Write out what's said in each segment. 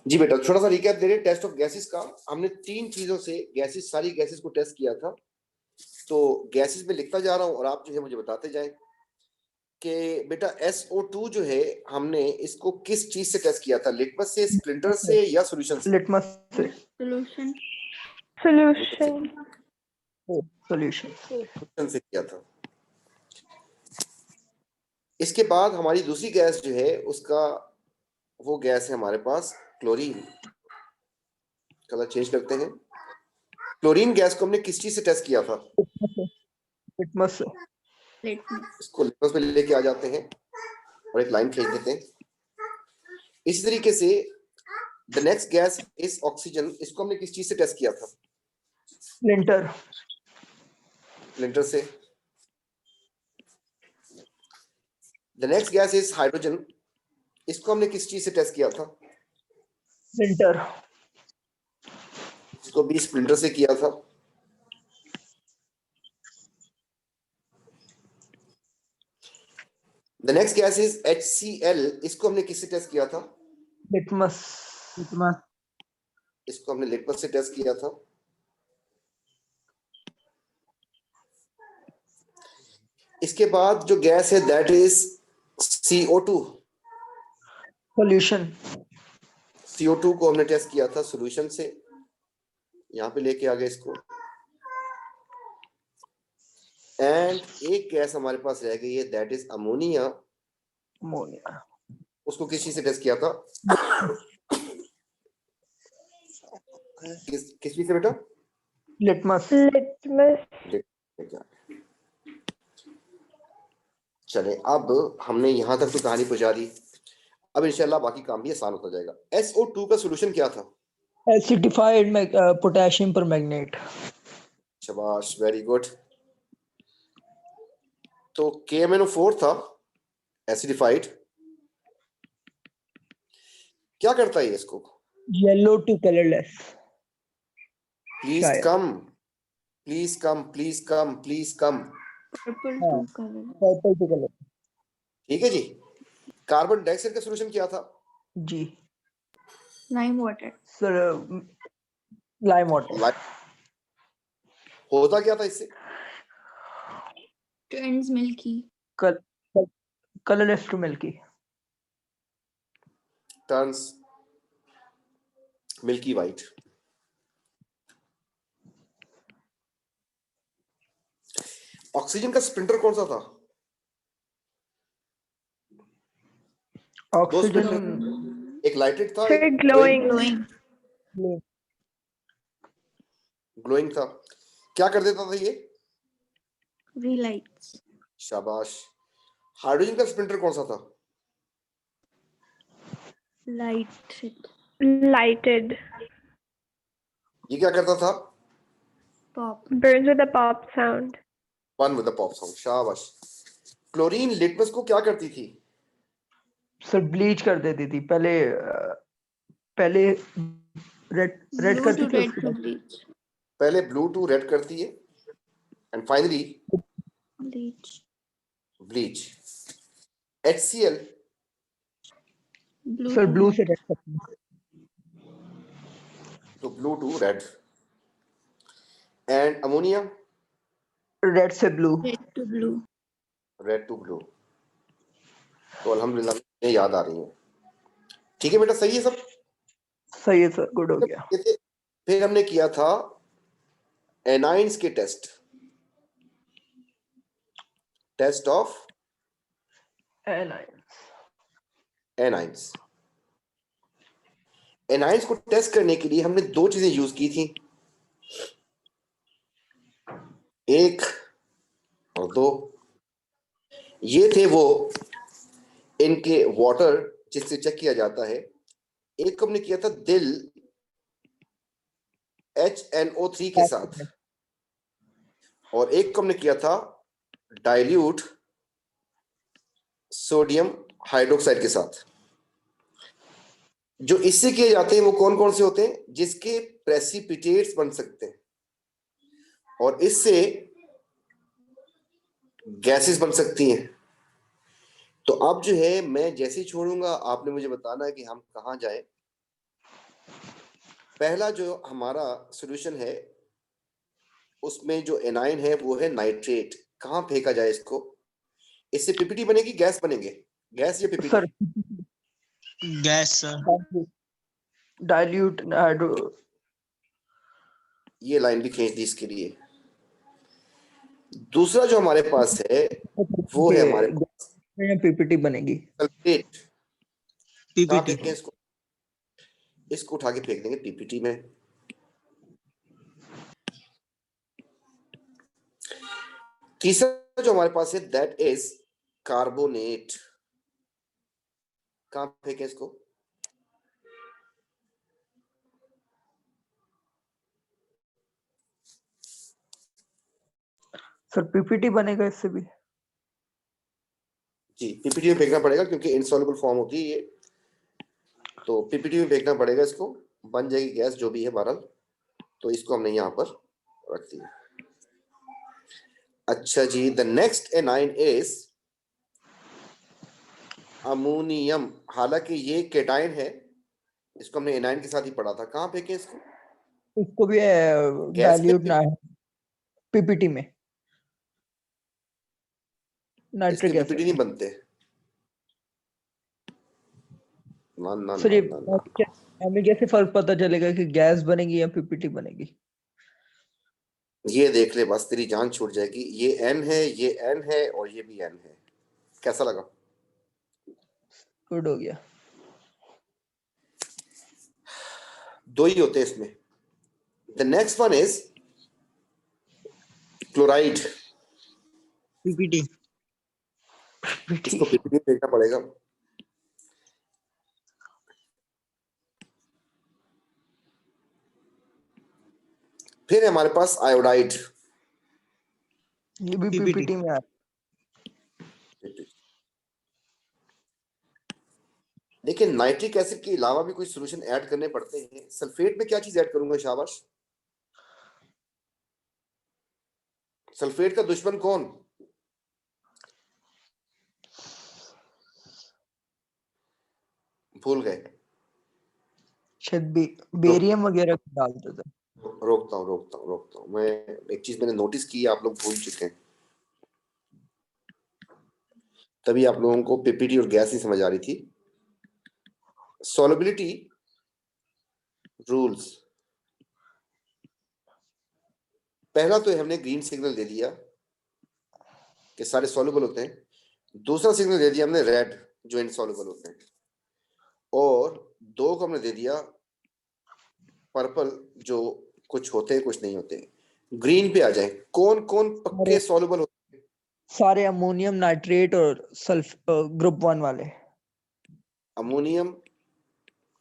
जी बेटा, थोड़ा सा रिकैप दे रहे हैं टेस्ट ऑफ गैसेस का। हमने 3 चीजों से गैसेस, सारी गैसेस को टेस्ट किया था। तो गैसेस में लिखता जा रहा हूं और आप जो है मुझे बताते जाएं कि बेटा SO2 जो है हमने इसको किस चीज से टेस्ट किया था? लिटमस से, स्प्लिंटर से या सॉल्यूशन से? लिटमस से। सॉल्यूशन सॉल्यूशन से किया था। इसके बाद हमारी दूसरी गैस जो है उसका वो गैस है हमारे पास क्लोरीन। कलर चेंज करते हैं। क्लोरीन गैस को हमने किस चीज से टेस्ट किया था? लिटमस से। इसको लिटमस पे लेके आ जाते हैं और एक लाइन खींच देते हैं। इसी तरीके से the next gas is oxygen. इसको हमने किस चीज से टेस्ट किया था? स्प्लिंटर से। The next gas is hydrogen. इसको हमने किस चीज से टेस्ट किया था? स्प्लिंटर। इसको भी स्प्लिंटर से किया था। The next gas is HCl। इसको हमने किससे टेस्ट किया था? लिटमस। इसको हमने लिटमस से टेस्ट किया था। इसके बाद जो गैस है that is CO2। Solution. CO2 को हमने टेस्ट किया था सॉल्यूशन से। यहां पे लेके आ गए इसको। एंड एक गैस हमारे पास रह गई है दैट इज अमोनिया। उसको किस चीज से टेस्ट किया था? किस चीज से बेटा? लिटमस। चले, अब हमने यहां तक तो कहानी पहुंचा दी। अब इंशाल्लाह बाकी काम भी आसान होता जाएगा। SO2 का सॉल्यूशन क्या था? Acidified potassium permanganate. शाबाश, वेरी गुड। तो KMnO4 था एसिडिफाइड। क्या करता है इसको? Yellow to colourless. Please come, please come, please come, please come. Purple to colour. ठीक है जी। कार्बन डाइऑक्साइड का सॉल्यूशन क्या था? जी lime water. Sir, lime water. होता क्या था इससे? Turns milky. Colourless to milky. Turns milky white. Oxygen का स्प्लिंटर कौन सा था? ऑक्सीजन एक लाइटेड था, एक ग्लोइंग। ग्लोइंग था। क्या कर देता था ये? रीलाइट्स। शाबाश। हाइड्रोजन का स्प्लिंटर कौन सा था? Lighted. ये क्या करता था? Pop. Burns with a pop sound. One with the pop sound. शाबाश। क्लोरीन लिटमस को क्या करती थी? सर, ब्लीच कर देती थी। पहले रेड करती थी। पहले ब्लू टू रेड करती है and finally bleach. HCl sir, blue से रेड करती है। तो blue to red. And ammonia red से ब्लू। Red to blue. तो अल्हम्दुलिल्लाह मुझे याद आ रही है। ठीक है बेटा, सही है सब? सही है सर, गुड हो गया। फिर हमने किया था एनाइंस के टेस्ट ऑफ एनाइंस। एनाइंस को टेस्ट करने के लिए हमने 2 चीजें यूज की थी, 1 और 2। ये थे वो इनके वाटर जिससे चेक किया जाता है। एक को हमने किया था दिल HNO3 के साथ, और एक को हमने किया था डाइल्यूट सोडियम हाइड्रोक्साइड के साथ। जो इससे किए जाते हैं वो कौन कौन से होते हैं? जिसके प्रेसिपिटेट्स बन सकते हैं और इससे गैसेस बन सकती हैं। तो अब जो है मैं जैसे ही छोड़ूंगा आपने मुझे बताना है कि हम कहाँ जाएं। पहला जो हमारा सॉल्यूशन है उसमें जो एनाइन है वो है नाइट्रेट। कहाँ फेंका जाए इसको? इससे पीपीटी बनेगी, गैस बनेंगे? गैस या PPT? Sir gas sir. Dilute hydro ये लाइन भी खींच दी इसके लिए। दूसरा जो हमारे पास है वो है हमारे पास पीपीटी बनेगी। सल्फेट। कहाँ पीपीटी फेंकें इसको? इसको उठा के फेंक देंगे पीपीटी में। तीसरा जो हमारे पास है दैट इज कार्बोनेट। कहाँ फेंके इसको? सर पीपीटी बनेगा इससे भी। जी, पीपीटी में फेंकना पड़ेगा क्योंकि इनसॉल्युबल फॉर्म होती है ये, तो पीपीटी में फेंकना पड़ेगा इसको। बन जाएगी गैस जो भी है बहरहाल। तो इसको हमने यहाँ पर रख दिया। अच्छा जी, the next anion is ammonium. हालांकि ये केटाइन है, इसको हमने एनाइन के साथ ही पढ़ा था। कहाँ फेंके इसको? इसको भी गैस डाइल्यूट में? ना है पीपीटी में। इसके नाइट्रिक पीपीटी एसिड नहीं बनते। ना ना सर। ना ये ना ना। हमें कैसे फर्क पता चलेगा कि गैस बनेगी या पीपीटी बनेगी? ये देख ले, बस तेरी जान छूट जाएगी। ये एन है, ये एन है और ये भी एन है। कैसा लगा? गुड हो गया। दो ही होते हैं इसमें। The next one is chloride. PPT इसको पीपीटी देखना पड़ेगा। फिर है हमारे पास आयोडाइड। ये भी PPT पीपीटी में आ लेकिन नाइट्रिक एसिड के अलावा भी कोई सॉल्यूशन ऐड करने पड़ते हैं। सल्फेट में क्या चीज ऐड करूंगा शाबाश? सल्फेट का दुश्मन कौन? भूल गए? शायद बेरियम वगैरह डालते थे। रोकता हूँ। मैं एक चीज मैंने नोटिस की, आप लोग भूल चुके हैं, तभी आप लोगों को पीपीटी और गैस नहीं समझ आ रही थी। Solubility rules. पहला तो हमने ग्रीन सिग्नल दे दिया कि सारे सॉल्युबल होते हैं। दूसरा सिग्नल दे दिया हमने रेड, जो इनसॉल्युबल होते हैं। और दो को हमने दे दिया पर्पल, जो कुछ होते हैं कुछ नहीं होते। ग्रीन पे आ जाए, कौन कौन पक्के सॉल्युबल होते हैं? सारे अमोनियम नाइट्रेट और सल्फ ग्रुप 1 वाले। अमोनियम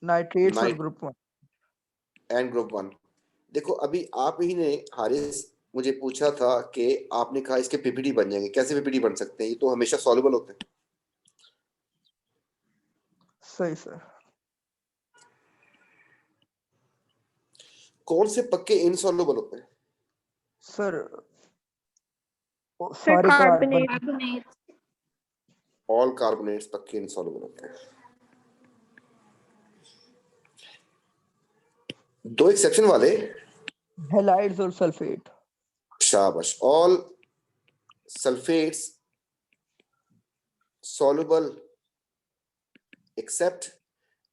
नाइट्रेट्स और नाइट ग्रुप 1। And group 1। देखो अभी आप ही ने हारिस मुझे पूछा था कि आपने कहा इसके पीपीटी बन जाएंगे। कैसे पीपीटी बन सकते हैं? ये तो हमेशा सॉल्युबल होते हैं। सही सर। कौन से पक्के इनसॉल्युबल होते हैं? सर सर सारे कार्बन Carbonate. ऑल कार्बोनेट्स पक्के इनसॉल्युबल होते हैं। दो एक्सेप्शन वाले। हैलाइड्स और सल्फेट। शाबाश। All sulphates soluble except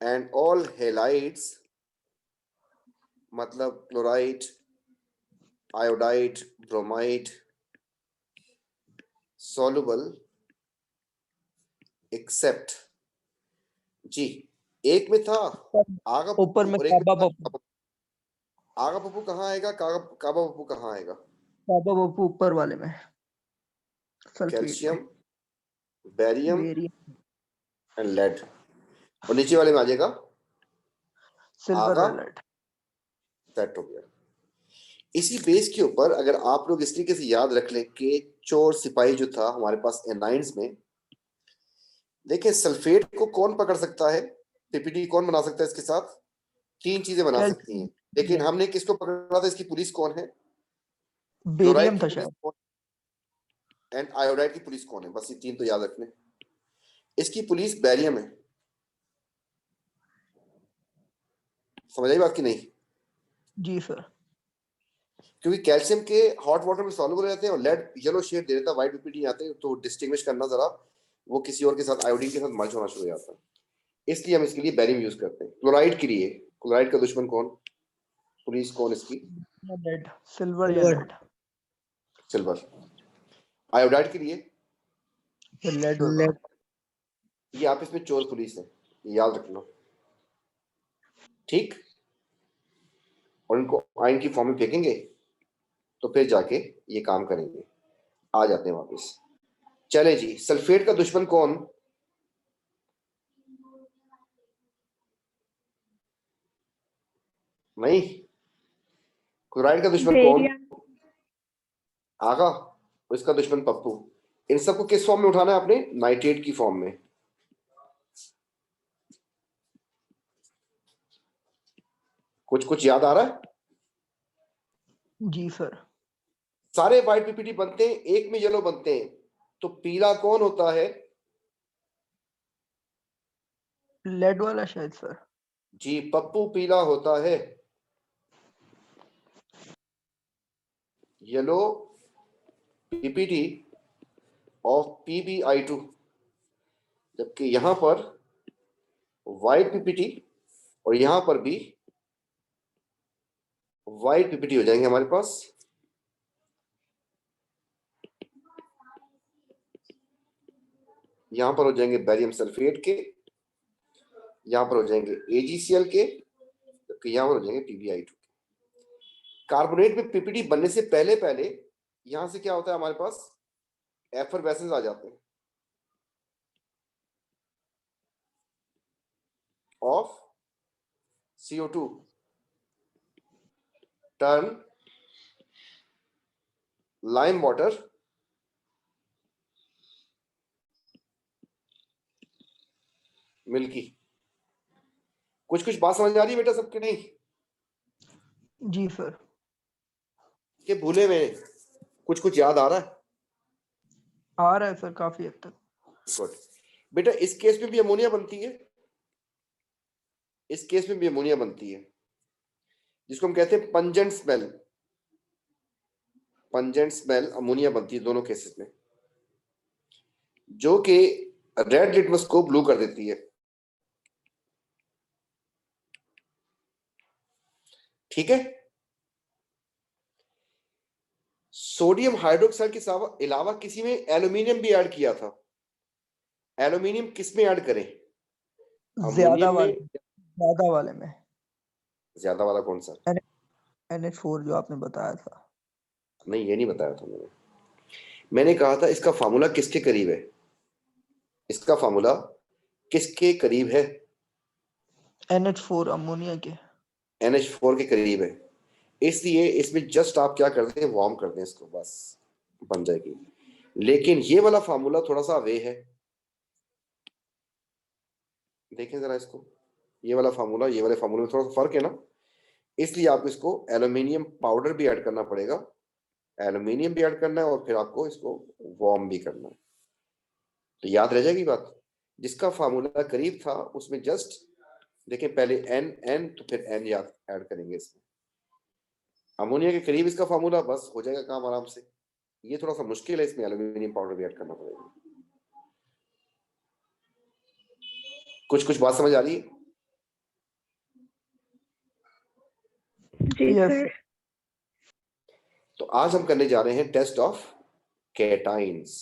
and all halides, मतलब chloride, iodide, bromide, soluble except। जी, एक में था आगा ऊपर में और एक काबा में था पप्पू। आगा पप्पू कहाँ आएगा? काबा पप्पू कहाँ आएगा? काबा पप्पू ऊपर वाले में। सल्फेट कैल्शियम, में बेरियम बेरियम एंड लेड। और नीचे वाले में आ जाएगा सिल्वर आगा। और लेड। सेट हो गया। इसी बेस के ऊपर अगर आप लोग इस तरीके से याद रख लें कि चोर सिपाही जो था हमारे पास एनाइंस में, देखिए सल्फेट को कौन पकड़ सकता है? पीपीटी कौन बना सकता है इसके साथ? तीन चीजें बना सकती हैं, लेकिन हमने किसको पकड़ा था? इसकी पुलिस कौन है? बेरियम क्लोराइड था की पुलिस शायद। कौन? एंड आयोडाइड की पुलिस कौन है? बस ये तीन तो याद रखने। इसकी पुलिस बैरियम है। समझ आई बात की नहीं? जी सर। क्योंकि कैल्शियम के हॉट वाटर में सॉल्युबल रहते हैं और लेड येलो शेड दे देता है, व्हाइट पीपीटी आते हैं, तो डिस्टिंग्विश करना जरा वो किसी और के साथ आयोडीन के साथ मर्ज होना शुरू हो जाता है, इसलिए हम इसके लिए बेरियम यूज करते हैं। क्लोराइड के लिए, क्लोराइड का दुश्मन कौन, पुलिस कौन इसकी, लेड, सिल्वर या Silver. लेड। सिल्वर। आयोडाइड के लिए लेड होगा। Lead. ये आप इसमें चोर पुलिस है, ये याद रखना, ठीक। और इनको आयन की फॉर्म में फेंकेंगे तो फिर जाके ये काम करेंगे। आ जाते हैं वापस, चले जी। सल्फेट का दुश्मन कौन, नहीं, क्लोराइड का दुश्मन कौन, Barium. आगा, और इसका दुश्मन पप्पू। इन सबको किस फॉर्म में उठाना है आपने, नाइट्रेट की फॉर्म में। कुछ कुछ याद आ रहा है, जी सर। सारे व्हाइट पीपीटी बनते हैं, एक में येलो बनते हैं, तो पीला कौन होता है, लेड वाला शायद सर। जी पप्पू पीला होता है, येलो पीपीटी ऑफ PbI2, जबकि यहां पर व्हाइट पीपीटी और यहां पर भी व्हाइट पीपीटी हो जाएंगे हमारे पास। यहां पर हो जाएंगे बैरियम सल्फेट के, यहां पर हो जाएंगे AgCl के, जबकि यहां पर हो जाएंगे PbI2 के। कार्बोनेट में पीपीटी बनने से पहले पहले यहां से क्या होता है, हमारे पास एफरवेसेंस आ जाते हैं of CO2 turn lime water milky. कुछ कुछ बात समझ आ रही है बेटा सबके, नहीं जी सर। कि भूले में कुछ कुछ याद आ रहा है, आ रहा है सर काफी हद तक। गुड। बेटा इस केस में भी अमोनिया बनती है, इस केस में भी अमोनिया बनती है, जिसको हम कहते हैं pungent smell. Pungent smell ammonia बनती है दोनों केसेस में, जो कि रेड लिटमस को ब्लू कर देती है, ठीक है। सोडियम हाइड्रोक्साइड के अलावा किसी में एल्यूमिनियम भी ऐड किया था। एल्यूमिनियम किस में ऐड करें, ज्यादा अमोनियम वाले, में। ज्यादा वाले में। ज्यादा वाला कौन सा, NH4 जो आपने बताया था। नहीं ये नहीं बताया था मैंने, मैंने कहा था इसका फार्मूला किसके करीब है, इसका फार्मूला किसके करीब है, NH4 अमोनिया के। NH4 के करीब है, इसलिए इसमें जस्ट आप क्या कर दें, वार्म कर दें इसको, बस बन जाएगी। लेकिन ये वाला फार्मूला थोड़ा सा वे है, देखें जरा इसको, ये वाला फार्मूला ये वाले फार्मूले में थोड़ा सा फर्क है ना, इसलिए आपको इसको एल्यूमिनियम पाउडर भी ऐड करना पड़ेगा, एल्यूमिनियम भी ऐड करना है और फिर आपको इसको वार्म भी करना है। तो याद रह जाएगी बात, जिसका फार्मूला करीब था उसमें जस्ट देखें, पहले N तो फिर N याद ऐड करेंगे इसमें, अमोनिया के करीब इसका फार्मूला, बस हो जाएगा काम आराम से। ये थोड़ा सा मुश्किल है, इसमें एल्यूमिनियम पाउडर भी ऐड करना पड़ेगा। कुछ कुछ बात समझ आ रही है, जी यस सर। सर। तो आज हम करने जा रहे हैं टेस्ट ऑफ केटाइंस।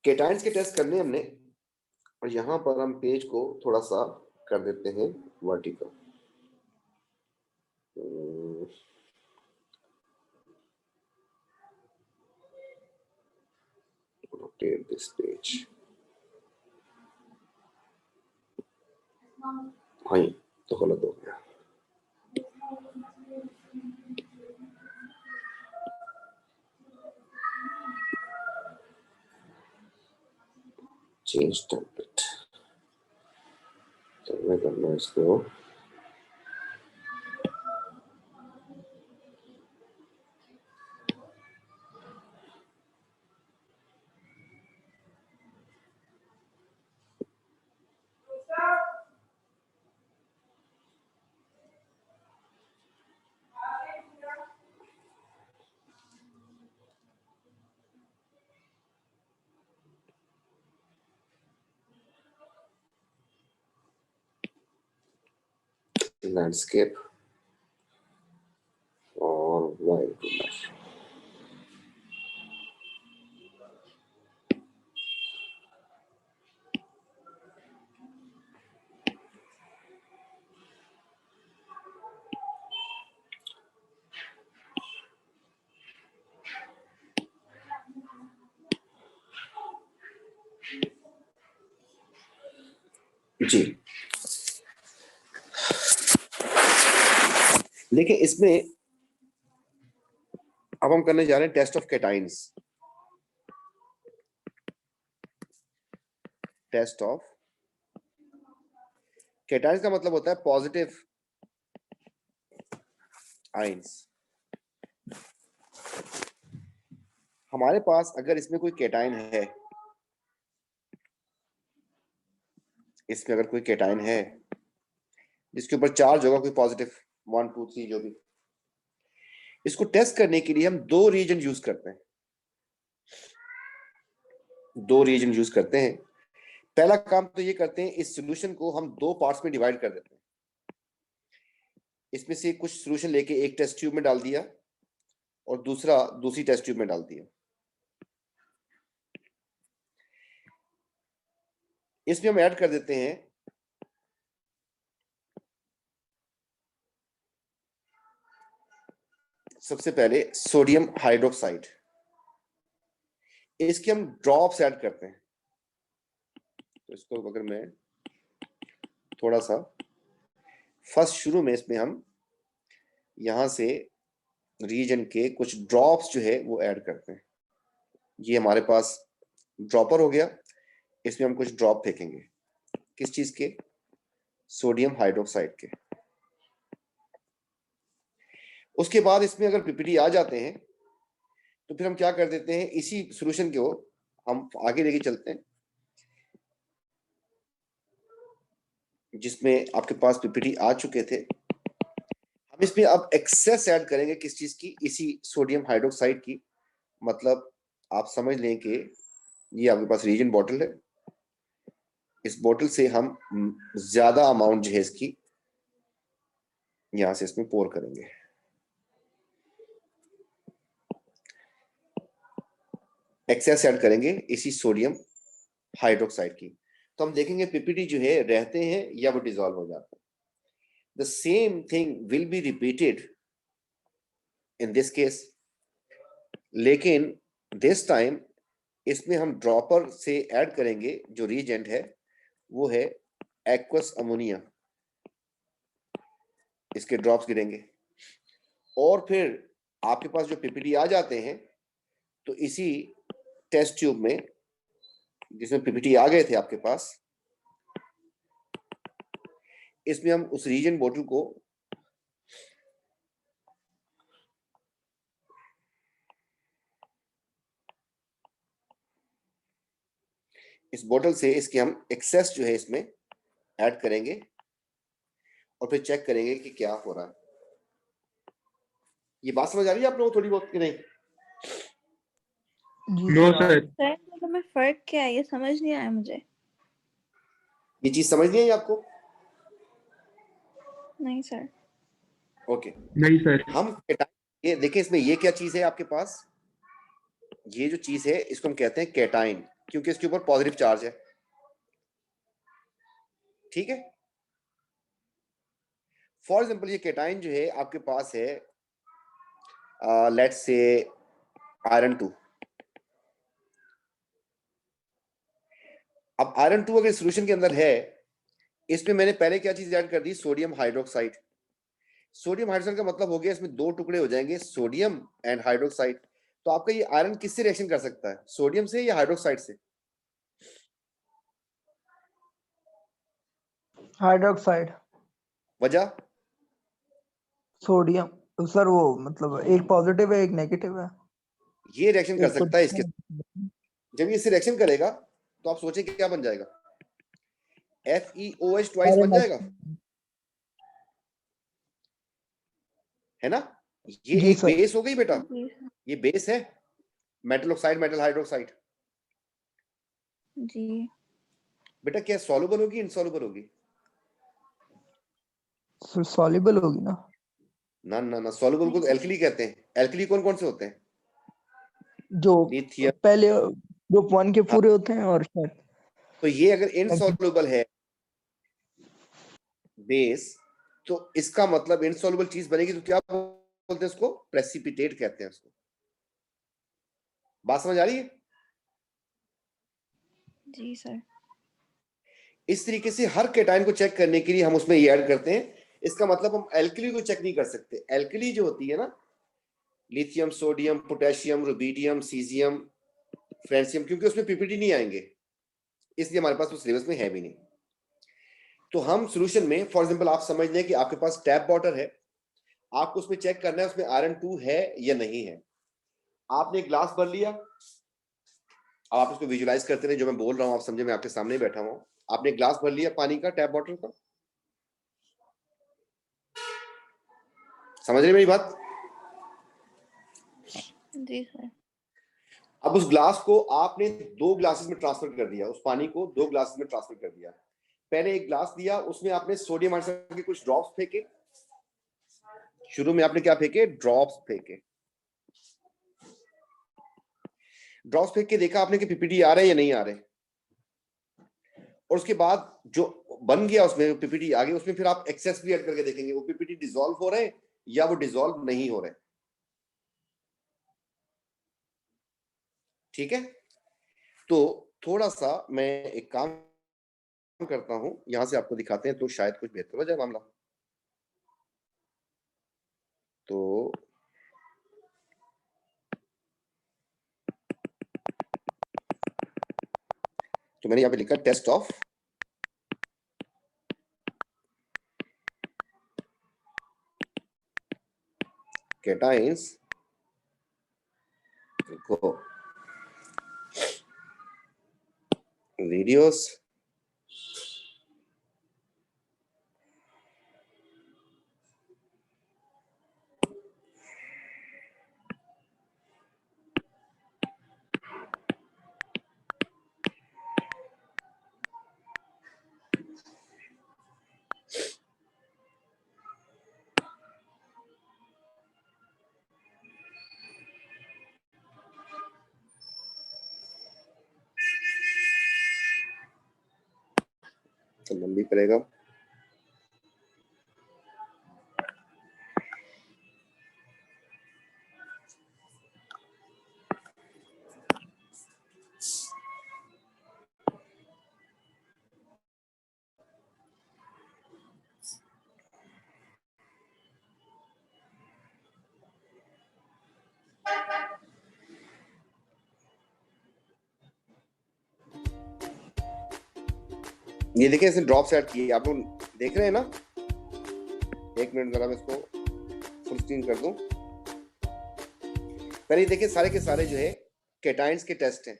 केटाइंस के टेस्ट करने हमने, और यहां पर हम पेज को थोड़ा सा कर देते हैं वर्टिकल, rotate this page, हाँ ये तो गलत हो गया, चेंज टेम्पलेट, तो मैं करना इसको लैंडस्केप और वाइल्ड। जी, देखिए इसमें अब हम करने जा रहे हैं test of cations. Test of cations का मतलब होता है पॉजिटिव आयंस। हमारे पास अगर इसमें कोई कैटाइन है, इसमें अगर कोई कैटाइन है जिसके ऊपर चार्ज होगा कोई पॉजिटिव 1 2 3 जो भी, इसको टेस्ट करने के लिए हम दो रीजन यूज करते हैं। पहला काम तो ये करते हैं, इस सॉल्यूशन को हम दो पार्ट्स में डिवाइड कर देते हैं। इसमें से कुछ सॉल्यूशन लेके एक टेस्ट ट्यूब में डाल दिया और दूसरा दूसरी टेस्ट ट्यूब में डाल दिया। इसमें हम ऐड कर देते हैं सबसे पहले सोडियम हाइड्रोक्साइड। इसके हम ड्रॉप्स ऐड करते हैं। तो इसको अगर मैं थोड़ा सा फर्स्ट शुरू में इसमें हम यहां से रीजन के कुछ ड्रॉप्स जो है वो ऐड करते हैं। ये हमारे पास ड्रॉपर हो गया। इसमें हम कुछ ड्रॉप फेंकेंगे। किस चीज के? सोडियम हाइड्रोक्साइड के। उसके बाद इसमें अगर पीपीटी आ जाते हैं तो फिर हम क्या कर देते हैं, इसी सॉल्यूशन को हम आगे लेके चलते हैं जिसमें आपके पास पीपीटी आ चुके थे। हम इसमें अब एक्सेस ऐड करेंगे। किस चीज की? इसी सोडियम हाइड्रोक्साइड की। मतलब आप समझ लें कि ये आपके पास रीजन बॉटल है। इस बोतल से हम ज्यादा अमाउंट जो है इसकी यहां से इसमें पोर करेंगे। एक्सेस ऐड करेंगे इसी सोडियम हाइड्रोक्साइड की। तो हम देखेंगे पीपीटी जो है रहते हैं या वो डिसॉल्व हो जाते हैं। The same thing will be repeated in this case, लेकिन दिस टाइम इसमें हम ड्रॉपर से ऐड करेंगे। जो रीजेंट है वो है एक्वस अमोनिया। इसके ड्रॉप्स गिरेंगे और फिर आपके पास जो पीपीटी आ जाते हैं तो इसी टेस्ट ट्यूब में जिसमें पीपीटी आ गए थे आपके पास, इसमें हम उस रीजन बोतल को इस बोतल से इसके हम एक्सेस जो है इसमें ऐड करेंगे और फिर चेक करेंगे कि क्या हो रहा है। ये बात समझ आ रही है आप लोगों को थोड़ी बहुत कि नहीं? जी नो सर। सर। सर दोनों में फर्क क्या है, ये समझ नहीं आया मुझे। ये चीज समझ नहीं आई आपको? नहीं सर। ओके। नहीं सर। हम ये देखिए, इसमें ये क्या चीज है आपके पास? ये जो चीज है इसको हम कहते हैं कैटाइन, क्योंकि इसके ऊपर पॉजिटिव चार्ज है। ठीक है। फॉर एग्जाम्पल ये कैटाइन जो है आपके पास है लेट्स से आयरन 2। अब आयरन 2 अगर सॉल्यूशन के अंदर है, इसमें मैंने पहले क्या चीज ऐड कर दी? Sodium hydroxide. सोडियम हाइड्रोक्साइड का मतलब हो गया इसमें दो टुकड़े हो जाएंगे, सोडियम एंड हाइड्रोक्साइड। तो आपका ये आयरन किससे रिएक्शन कर सकता है? सोडियम से या हाइड्रोक्साइड से? हाइड्रोक्साइड। वजह? सोडियम सर, वो मतलब एक पॉजिटिव है एक नेगेटिव है। ये रिएक्शन कर एक सकता है इसके। जब ये रिएक्शन करेगा तो आप सोचें क्या बन जाएगा? FeOH ट्वाइस बन जाएगा, है ना? ये जी एक सर। बेस हो गई बेटा। जी सर। ये बेस है मेटल ऑक्साइड, मेटल हाइड्रोक्साइड। जी बेटा क्या सॉल्युबल होगी, इनसॉल्युबल होगी? सॉल्युबल होगी ना? ना ना ना, सॉल्युबल को एल्कली कहते हैं। एल्कली कौन कौन से होते हैं? जो लिथियम। पहले ग्रुप 1 के पूरे होते हैं और शायद तो ये अगर इनसॉल्युबल है बेस, तो इसका मतलब इनसॉल्युबल चीज बनेगी तो क्या बोलते हैं उसको? प्रेसिपिटेट कहते हैं उसको। बात समझ आ रही है? जी सर। इस तरीके से हर केटाइन को चेक करने के लिए हम उसमें ये ऐड करते हैं। इसका मतलब हम एल्कली को चेक नहीं कर सकते। एल्कली जो होती है ना, lithium, sodium, potassium, rubidium, caesium, francium, क्योंकि उसमें पीपीटी नहीं आएंगे, इसलिए हमारे पास वो सिलेबस में है भी नहीं। तो हम सॉल्यूशन में, फॉर एग्जांपल आप समझ लें कि आपके पास टैप वाटर है, आपको उसमें चेक करना है उसमें आयरन 2 है या नहीं है। आपने एक ग्लास भर लिया, अब आप इसको विजुलाइज करते रहे, जो मैं बोल रहा हूं आप समझे, मैं आपके सामने बैठा हुआ हूं। आपने एक ग्लास भर लिया पानी का, टैप वाटर का, समझ रहे मेरी बात? जी सर। अब उस ग्लास को आपने 2 ग्लासेस में ट्रांसफर कर दिया, उस पानी को 2 ग्लासेस में ट्रांसफर कर दिया। पहले एक ग्लास दिया, उसमें आपने सोडियम हाइड्रोक्साइड के कुछ ड्रॉप्स फेंके। शुरू में आपने क्या फेंके? ड्रॉप्स फेंके। ड्रॉप्स फेंक के देखा आपने कि पीपीटी आ रहे हैं या नहीं आ रहे, और उसके बाद जो बन गया उसमें पीपीटी आ गई, उसमें फिर आप एक्सेस भी ऐड करके देखेंगे वो पीपीटी डिसॉल्व हो रहे हैं या वो डिसॉल्व नहीं हो रहे। ठीक है, तो थोड़ा सा मैं एक काम करता हूं, यहां से आपको दिखाते हैं तो शायद कुछ बेहतर हो जाए मामला। तो मैंने यहां पे लिखा टेस्ट ऑफ कैटाइंस को वीडियोस तो लंबी करेगा। ये देखिए इसने ड्रॉप सेट किए, आप लोग देख रहे हैं ना? एक मिनट जरा मैं इसको फुल स्क्रीन कर दूं। पहले देखिए सारे के सारे जो है कैटाइंस के टेस्ट हैं।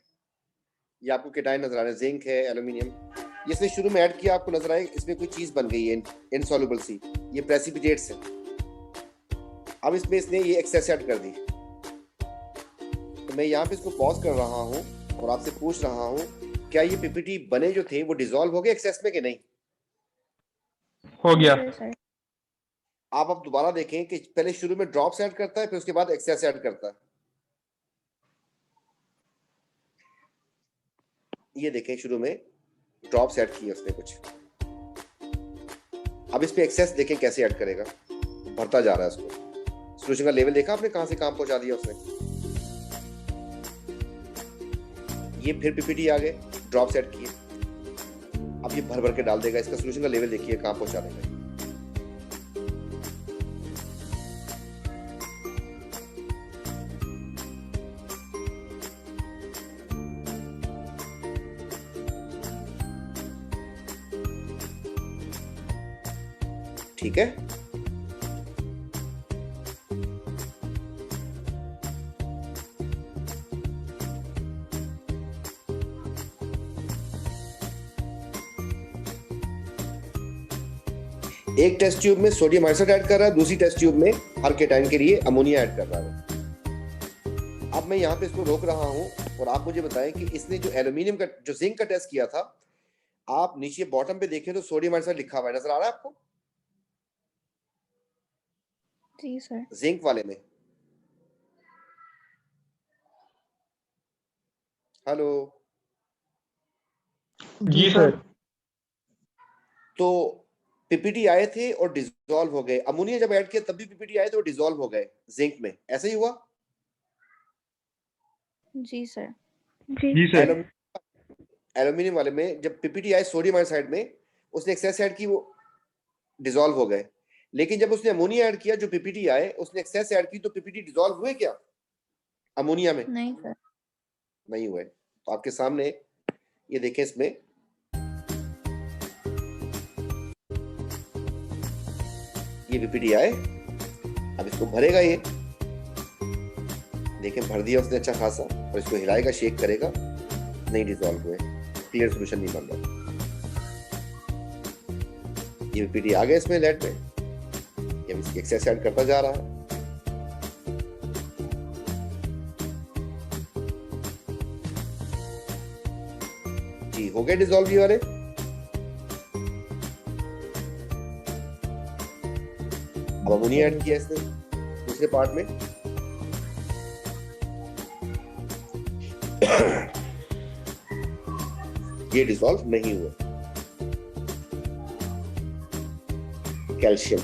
ये आपको कैटाइन नजर आ रहे हैं, जिंक है, एल्यूमिनियम। ये इसने शुरू में ऐड किया, आपको नजर आए इसमें कोई चीज बन गई है इनसॉल्युबल सी, ये प्रेसिपिटेट्स है। अब इसमें इसने ये एक्सेस ऐड कर दी। तो मैं यहाँ पे इसको पॉज कर रहा हूँ और आपसे पूछ रहा हूँ, क्या ये पीपीटी बने जो थे वो डिसॉल्व हो गए एक्सेस में कि नहीं? हो गया। सर। आप अब दोबारा देखें कि पहले शुरू में ड्रॉप्स ऐड करता है, फिर उसके बाद एक्सेस ऐड करता है। ये देखें शुरू में ड्रॉप्स ऐड किए उसने कुछ, अब इस पे एक्सेस देखें कैसे ऐड करेगा, भरता जा रहा है उसको। सॉल्यूशन का लेवल देखा आपने कहां से कहां पहुंचा दिया उसने। ये फिर पीपीटी आ गए, ड्रॉप्स ऐड किए, अब ये भर भर के डाल देगा। इसका सॉल्यूशन का लेवल देखिए कहां पहुंचा देगा। ठीक है, एक टेस्ट ट्यूब में सोडियम हाइड्रोक्साइड ऐड कर रहा है, दूसरी टेस्ट ट्यूब में हर केटाइन के लिए अमोनिया ऐड कर रहा है। अब मैं यहाँ पे इसको रोक रहा हूँ और आप मुझे बताएं कि इसने जो एल्यूमिनियम का, जो जिंक का टेस्ट किया था, आप नीचे बॉटम पे देखें तो सोडियम हाइड्रोक्साइड लिखा हुआ है, नजर आ रहा है आपको? जी सर। जिंक वाले में। हेलो। जी सर। तो पीपीटी आए थे और डिसॉल्व हो गए, अमोनिया जब ऐड किया तब भी पीपीटी आए थे और डिसॉल्व हो गए जिंक में, ऐसा ही हुआ? जी सर। जी सर। एल्यूमिनियम वाले में जब पीपीटी आए सोडियम आयोडाइड में, उसने एक्सेस ऐड की, वो डिसॉल्व हो गए। लेकिन जब उसने अमोनिया ऐड किया, जो पीपीटी आए उसने एक्सेस ऐड की, तो पीपीटी डिसॉल्व हुए क्या अमोनिया में? नहीं सर। नहीं हुए। तो आपके सामने ये देखें, इसमें ये पीपीटी आए, अब इसको भरेगा, ये देखें भर दिया उसने अच्छा खासा, और इसको हिलाएगा, शेक करेगा, नहीं डिसॉल्व हुए, क्लियर सॉल्यूशन नहीं बन रहा। ये पीपीटी आ गया इसमें लेड में, ये इसकी एक्सेस ऐड करता जा रहा है। जी हो गए डिसॉल्व ये वाले। अब अमोनिया ऐड किया इसने दूसरे पार्ट में, ये डिसॉल्व नहीं हुआ। कैल्शियम,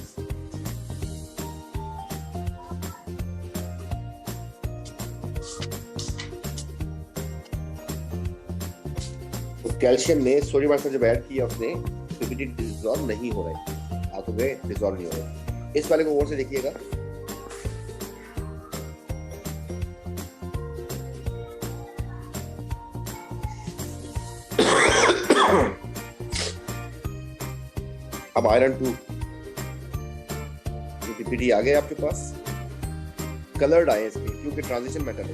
तो कैल्शियम में सोडियम आयोडाइड जब ऐड किया उसने, पीपीटी डिसॉल्व नहीं हो रहा है, आप हो गए डिसॉल्व नहीं हो रहे। इस वाले को और से देखिएगा, अब आयरन 2 पीपीटी आ गए आपके पास, कलर्ड आए इसके क्योंकि ट्रांजिशन मेटल है।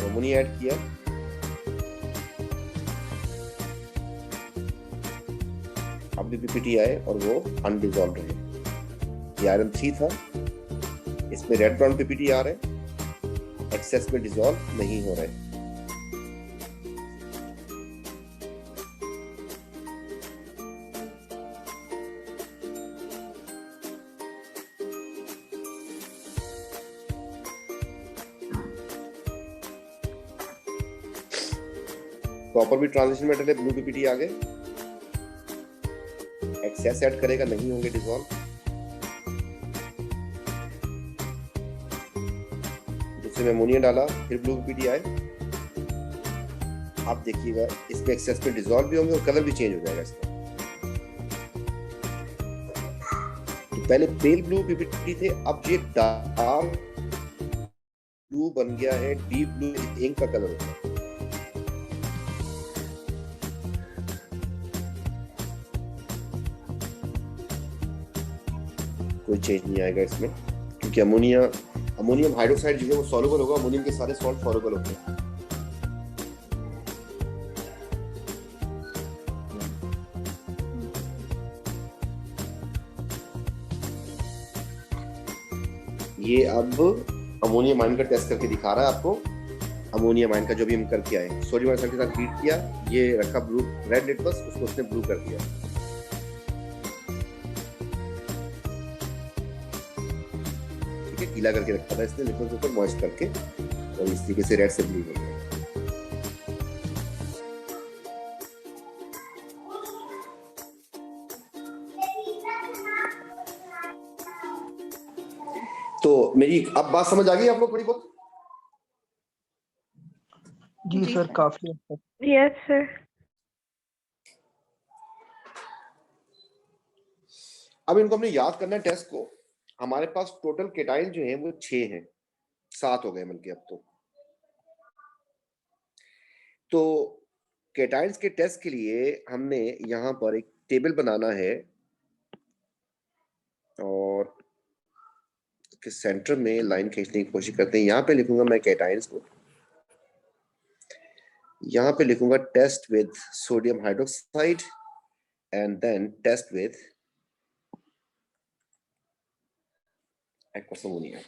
अमोनिया ऐड किया, अब भी पीपीटी आए और वो अनडिसॉल्व्ड रहे। ये आयरन 3 था, इसमें रेड ब्राउन पीपीटी आ रहे, एक्सेस में डिसॉल्व नहीं हो रहे। कॉपर भी ट्रांजिशन मेटल है, ब्लू पीपीटी आ गए, एक्सेस ऐड करेगा, नहीं होंगे डिसॉल्व। दूसरे में अमोनिया डाला, फिर ब्लू पीपीटी आए, आप देखिएगा इसमें एक्सेस में डिसॉल्व भी होंगे और कलर भी चेंज हो जाएगा इसका। तो पहले पेल ब्लू पीपीटी थे, अब ये डार्क ब्लू बन गया है, डीप ब्लू इंक का कलर होता है। कोई चेंज नहीं आएगा इसमें, क्योंकि अमोनियम हाइड्रोक्साइड जो है वो सॉल्युबल होगा, अमोनियम के सारे सॉल्ट सॉल्युबल होते हैं। ये अब अमोनियम आयन का टेस्ट करके दिखा रहा है आपको। अमोनियम आयन का जो भी हम करके आए, सोडियम आयोडाइड के साथ हीट किया, ये रखा ब्लू रेड लिटमस, उसको उसने ब्लू कर दिया। गीला करके रखा था इसने लिक्विड के ऊपर मॉइस्ट करके, और इस तरीके से रेड से ब्लू हो गया। तो मेरी अब बात समझ आ गई आप लोग थोड़ी बहुत? जी सर, काफी हद तक। Yes sir. अब इनको हमने याद करना है टेस्ट को। हमारे पास टोटल केटाइन जो है वो 6 हैं, 7 हो गए बल्कि अब तो केटाइंस के टेस्ट के लिए हमने यहाँ पर एक टेबल बनाना है, और के सेंटर में लाइन खींचने की कोशिश करते हैं। यहाँ पे लिखूंगा मैं केटाइंस को, यहाँ पे लिखूंगा test with sodium hydroxide and then test with aqueous ammonia.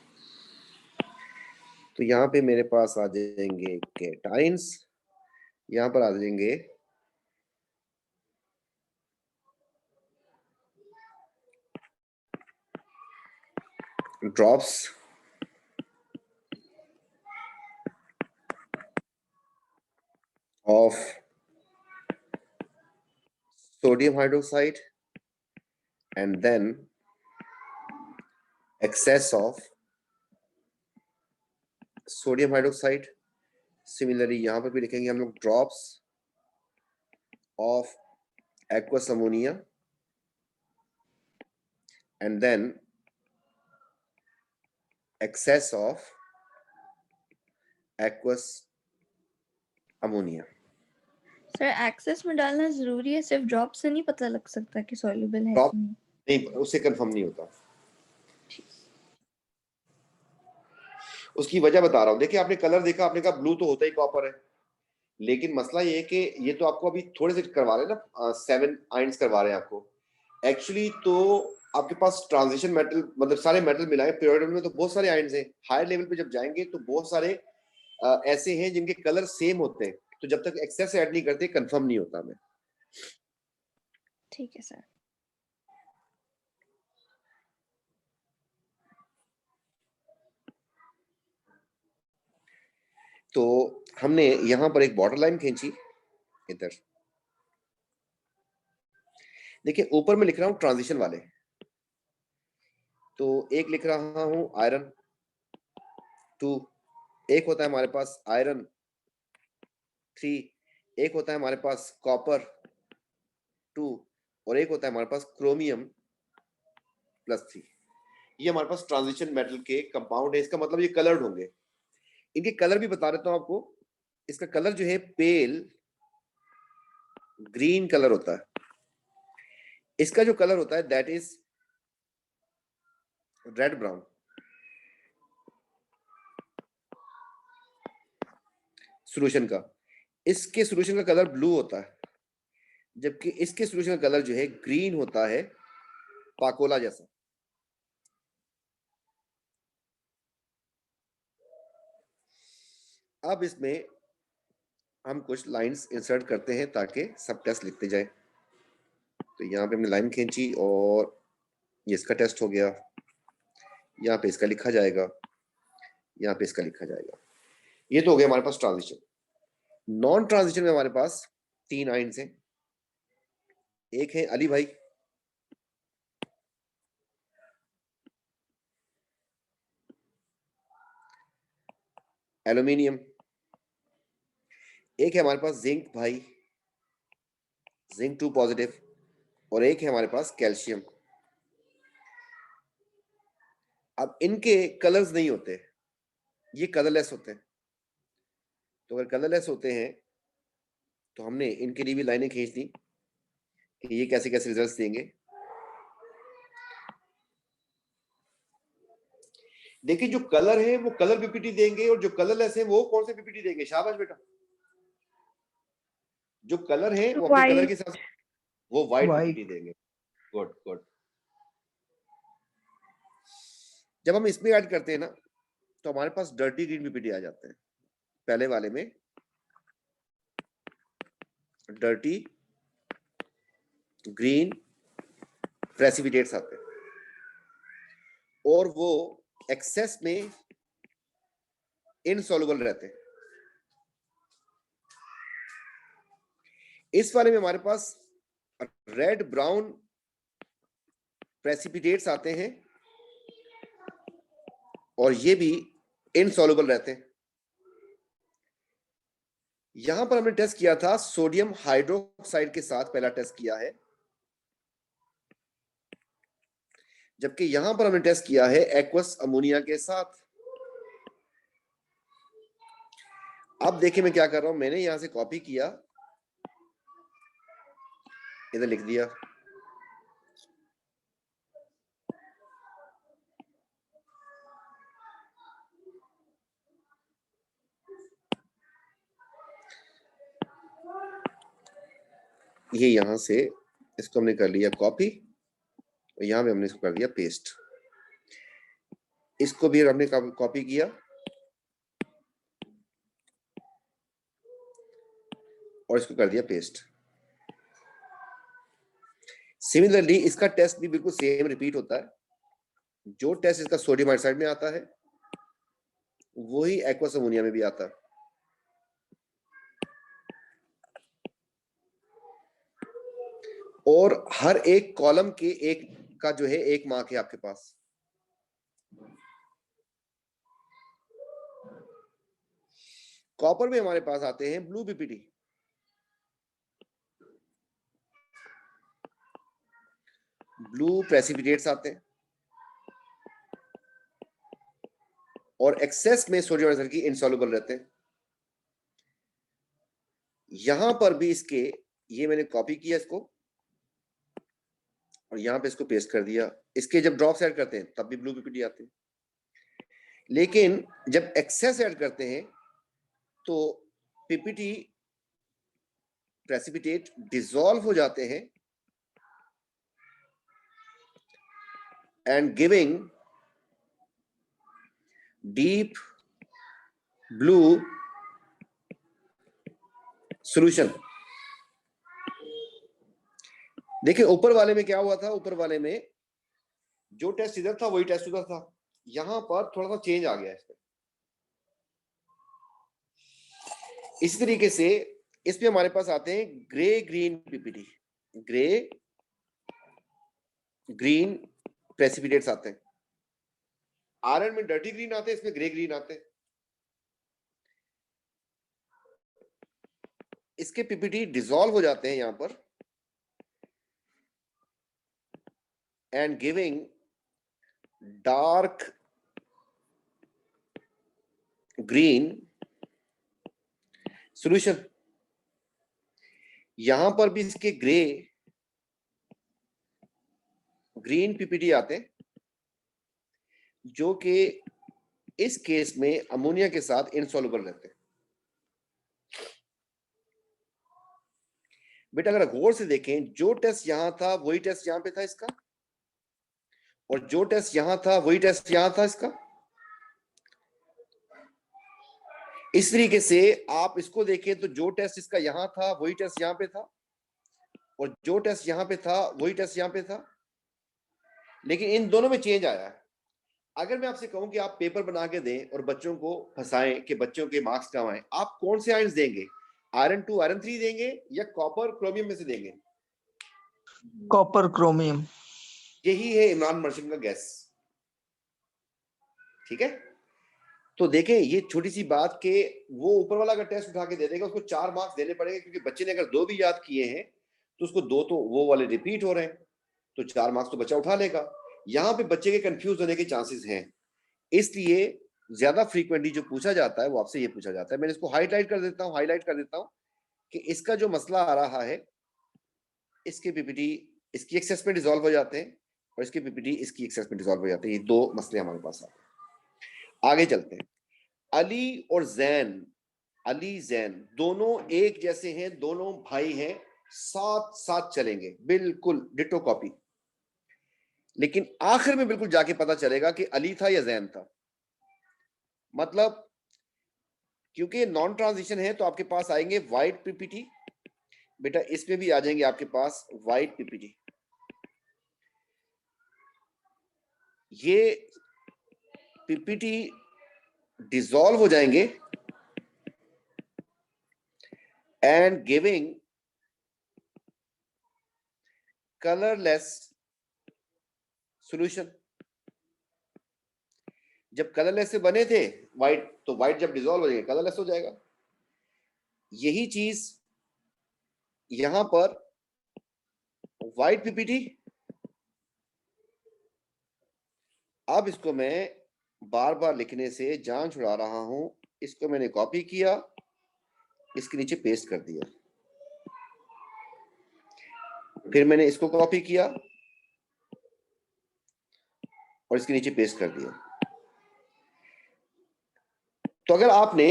तो यहाँ पे मेरे पास आ जाएंगे केटाइंस, यहां पर आ जाएंगे drops of sodium hydroxide and then excess of sodium hydroxide. Similarly यहां पर भी लिखेंगे हम लोग drops of aqueous ammonia and then excess of aqueous ammonia. Sir excess में डालना जरूरी है, सिर्फ ड्रॉप से नहीं पता लग सकता कि सॉल्युबल है Drop कि नहीं? नहीं, उससे कंफर्म नहीं होता। उसकी वजह बता रहा हूं। देखिए आपने कलर देखा, आपने कहा ब्लू तो होता ही कॉपर है, लेकिन मसला ये है कि ये तो आपको अभी थोड़े से करवा रहे हैं ना, 7 आयंस करवा रहे हैं आपको। एक्चुअली तो आपके पास ट्रांजिशन मेटल, मतलब सारे मेटल मिलाए पीरियोडिक में तो बहुत सारे आयंस हैं। हायर लेवल पे जब जाएंगे तो बहुत सारे ऐसे हैं जिनके कलर सेम होते हैं, तो जब तक एक्सेस ऐड नहीं करते कंफर्म नहीं होता हमें। ठीक है सर। तो हमने यहां पर एक बॉर्डर लाइन खींची इधर। देखिए ऊपर में लिख रहा हूं ट्रांजिशन वाले, तो एक लिख रहा हूं आयरन 2, एक होता है हमारे पास आयरन 3, एक होता है हमारे पास कॉपर 2 और एक होता है हमारे पास क्रोमियम +3। ये हमारे पास ट्रांजिशन मेटल के कंपाउंड है। इसका मतलब ये कलर्ड होंगे। इनके कलर भी बता देता हूं आपको। इसका कलर जो है पेल ग्रीन कलर होता है। इसका जो कलर होता है that is red brown. Solution का, इसके सॉल्यूशन का कलर ब्लू होता है, जबकि इसके सॉल्यूशन का कलर जो है ग्रीन होता है, पाकोला जैसा। अब इसमें हम कुछ लाइंस इंसर्ट करते हैं ताकि सब टेस्ट लिखते जाए। तो यहाँ पे हमने लाइन खींची और ये इसका टेस्ट हो गया, यहाँ पे इसका लिखा जाएगा, यहाँ पे इसका लिखा जाएगा। ये तो हो गया हमारे पास ट्रांजिशन। नॉन ट्रांजिशन में हमारे पास 3 आयंस हैं। एक है अली भाई, एल्यूमिनियम, एक है हमारे पास जिंक भाई, जिंक 2 पॉजिटिव, और एक है हमारे पास कैल्शियम। अब इनके कलर्स नहीं होते, ये कलरलेस होते हैं। तो अगर कलरलेस होते हैं तो हमने इनके लिए भी लाइनें खींच दी कि ये कैसे कैसे रिजल्ट्स देंगे। देखिए जो कलर है वो कलर पीपीटी देंगे और जो कलरलेस है वो कौन से पीपीटी देंगे? शाबाश बेटा। जो कलर है वो अपने कलर के साथ वो व्हाइट पीपीटी देंगे। Good good. जब हम इसमें ऐड करते हैं ना तो हमारे पास डर्टी ग्रीन पीपीटी आ जाते हैं। पहले वाले में डर्टी ग्रीन प्रेसिपिटेट्स आते हैं और वो एक्सेस में इनसॉल्युबल रहते हैं। इस वाले में हमारे पास रेड ब्राउन प्रेसिपिटेट्स आते हैं और ये भी इनसॉल्युबल रहते हैं। यहां पर हमने टेस्ट किया था सोडियम हाइड्रोक्साइड के साथ, पहला टेस्ट किया है, जबकि यहां पर हमने टेस्ट किया है एक्वस अमोनिया के साथ। अब देखिए मैं क्या कर रहा हूं, मैंने यहां से कॉपी किया, इधर लिख दिया। ये यहां से इसको हमने कर लिया कॉपी और यहां पे हमने इसको कर दिया पेस्ट। इसको भी हमने कॉपी किया और इसको कर दिया पेस्ट। सिमिलरली इसका टेस्ट भी बिल्कुल सेम रिपीट होता है। जो टेस्ट इसका सोडियम हाइड्रोक्साइड में आता है वही एक्वस अमोनिया में भी आता है। और हर एक कॉलम के एक का जो है 1 मार्क है आपके पास। कॉपर में हमारे पास आते हैं ब्लू पीपीटी। ब्लू प्रेसिपिटेट्स आते हैं और एक्सेस में सोडियम हाइड्रोक्साइड की इनसॉल्युबल रहते हैं। यहां पर भी इसके ये मैंने कॉपी किया इसको और यहां पे इसको पेस्ट कर दिया। इसके जब ड्रॉप्स ऐड करते हैं तब भी ब्लू पीपीटी आते हैं, लेकिन जब एक्सेस ऐड करते हैं तो पीपीटी प्रेसिपिटेट डिसॉल्व हो जाते हैं and giving deep blue solution. देखिए ऊपर वाले में क्या हुआ था, ऊपर वाले में जो टेस्ट इधर था वही टेस्ट उधर था। यहां पर थोड़ा सा चेंज आ गया है इसमें। इसी तरीके से इसमें हमारे पास आते हैं grey green PPT. Grey green precipitates आते हैं। आयरन में डर्टी ग्रीन आते हैं, इसमें ग्रे ग्रीन आते हैं। इसके पीपीटी डिसॉल्व हो जाते हैं यहां पर and giving dark green solution. यहां पर भी इसके ग्रीन पीपीटी आते हैं जो कि इस केस में अमोनिया के साथ इनसॉल्युबल रहते हैं। बेटा अगर गौर से देखें, जो टेस्ट यहां था वही टेस्ट यहां पे था इसका, और जो टेस्ट यहां था वही टेस्ट यहां था इसका। इस तरीके से आप इसको देखें तो जो टेस्ट इसका यहां था वही टेस्ट यहां पे था, और जो टेस्ट यहां पे था वही टेस्ट यहां पे था, लेकिन इन दोनों में चेंज आया है। अगर मैं आपसे कहूं कि आप पेपर बना के दें और बच्चों को फंसाएं कि बच्चों के मार्क्स कम आए, आप कौन से आयंस देंगे? आयरन 2 आयरन 3 देंगे या कॉपर क्रोमियम में से देंगे? Copper chromium. यही है इमरान मर्चेंट का गैस। ठीक है, तो देखें ये छोटी सी बात के वो ऊपर वाला अगर टेस्ट उठा के दे देगा उसको 4 मार्क्स देने पड़ेंगे, क्योंकि बच्चे ने अगर 2 भी याद किए हैं तो उसको 2 तो वो वाले रिपीट हो रहे हैं, तो 4 मार्क्स तो बच्चा उठा लेगा। यहाँ पे बच्चे के कंफ्यूज होने के चांसेस हैं, इसलिए ज्यादा फ्रीक्वेंटली जो पूछा जाता है वो आपसे ये पूछा जाता है। मैंने इसको हाईलाइट कर देता हूँ कि इसका जो मसला आ रहा है, इसके पीपीटी इसकी एक्सेस में डिसॉल्व हो जाते हैं और इसके पीपीटी इसकी एक्सेस में डिसॉल्व हो जाते हैं। ये 2 मसले हमारे पास आते हैं। आगे चलते हैं। अली और जैन, अली जैन दोनों एक जैसे हैं, दोनों भाई हैं, साथ साथ चलेंगे, बिल्कुल डिटो कॉपी, लेकिन आखिर में बिल्कुल जाके पता चलेगा कि अली था या जैन था। मतलब क्योंकि नॉन ट्रांजिशन है तो आपके पास आएंगे वाइट पीपीटी। बेटा इसमें भी आ जाएंगे आपके पास वाइट पीपीटी। ये पीपीटी डिसॉल्व हो जाएंगे एंड गिविंग कलरलेस सॉल्यूशन। जब कलरलेस से बने थे व्हाइट, तो व्हाइट जब डिसॉल्व हो जाएगा कलरलेस हो जाएगा। यही चीज यहां पर व्हाइट पीपीटी। अब इसको मैं बार बार लिखने से जान छुड़ा रहा हूं। इसको मैंने कॉपी किया, इसके नीचे पेस्ट कर दिया, फिर मैंने इसको कॉपी किया और इसके नीचे पेस्ट कर दिया। तो अगर आपने